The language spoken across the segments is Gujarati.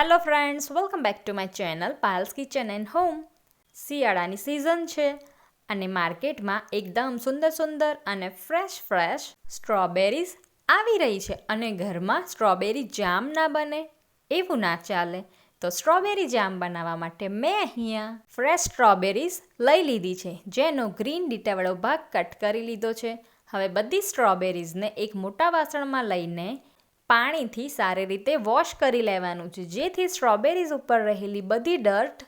Hello friends, welcome back to my channel Payal's kitchen and home. શિયાળાની સિઝન છે અને માર્કેટમાં એકદમ સુંદર અને ફ્રેશ સ્ટ્રોબેરીઝ આવી રહી છે અને ઘરમાં સ્ટ્રોબેરી જામ ના બને એવું ના ચાલે. તો સ્ટ્રોબેરી જામ બનાવવા માટે મેં અહીંયા ફ્રેશ સ્ટ્રોબેરીઝ લઈ લીધી છે, જેનો ગ્રીન ડીટાવાળો ભાગ કટ કરી લીધો છે. હવે બધી સ્ટ્રોબેરીઝને એક મોટા વાસણમાં લઈને પાણીથી સારી રીતે વોશ કરી લેવાનું છે, જેથી સ્ટ્રોબેરીઝ ઉપર રહેલી બધી ડર્ટ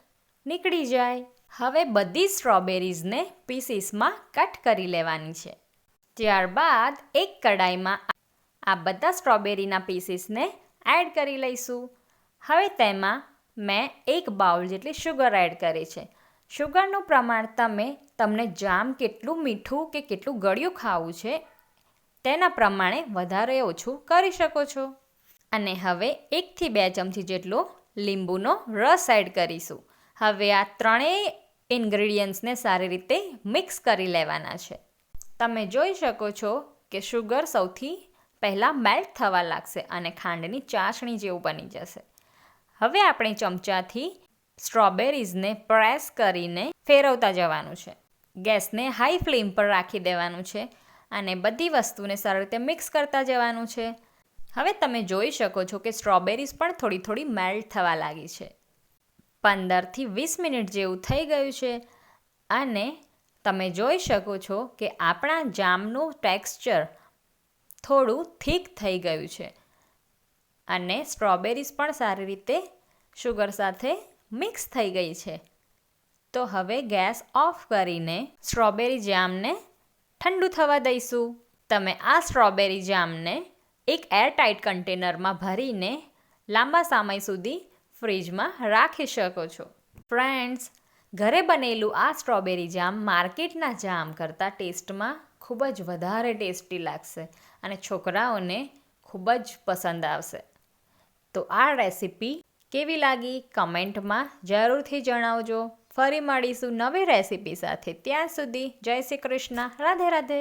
નીકળી જાય. હવે બધી સ્ટ્રોબેરીઝને પીસીસમાં કટ કરી લેવાની છે. ત્યારબાદ એક કડાઈમાં આ બધા સ્ટ્રોબેરીના પીસીસને એડ કરી લઈશું. હવે તેમાં મેં 1 બાઉલ જેટલી શુગર એડ કરી છે. શુગરનું પ્રમાણ તમને જામ કેટલું મીઠું કે કેટલું ગળ્યું ખાવું છે તેના પ્રમાણે વધારે ઓછું કરી શકો છો. અને હવે 1 થી 2 ચમચી જેટલો લીંબુનો રસ એડ કરીશું. હવે આ ત્રણેય ઇન્ગ્રેડિયન્ટ્સને સારી રીતે મિક્સ કરી લેવાના છે. તમે જોઈ શકો છો કે શુગર સૌથી પહેલાં મેલ્ટ થવા લાગશે અને ખાંડની ચાસણી જેવું બની જશે. હવે આપણે ચમચાથી સ્ટ્રોબેરીઝને પ્રેસ કરીને ફેરવતા જવાનું છે. ગેસને હાઈ ફ્લેમ પર રાખી દેવાનું છે અને બધી વસ્તુને સારી રીતે મિક્સ કરતા જવાનું છે. હવે તમે જોઈ શકો છો કે સ્ટ્રોબેરીઝ પણ થોડી મેલ્ટ થવા લાગી છે. 15 થી 20 મિનિટ જેવું થઈ ગયું છે અને તમે જોઈ શકો છો કે આપણા જામનું ટેક્સચર થોડું થીક થઈ ગયું છે અને સ્ટ્રોબેરીઝ પણ સારી રીતે શુગર સાથે મિક્સ થઈ ગઈ છે. તો હવે ગેસ ઓફ કરીને સ્ટ્રોબેરી જામને ઠંડુ થવા દઈશું. તમે આ સ્ટ્રોબેરી જામને એક એરટાઇટ કન્ટેનરમાં ભરીને લાંબા સમય સુધી ફ્રીજમાં રાખી શકો છો. ફ્રેન્ડ્સ, ઘરે બનેલું આ સ્ટ્રોબેરી જામ માર્કેટના જામ કરતાં ટેસ્ટમાં ખૂબ જ વધારે ટેસ્ટી લાગશે અને છોકરાઓને ખૂબ જ પસંદ આવશે. તો આ રેસીપી કેવી લાગી કમેન્ટમાં જરૂરથી જણાવજો. ફરી મળીશું નવી રેસીપી સાથે. ત્યાં સુધી જય શ્રી કૃષ્ણ. રાધે રાધે.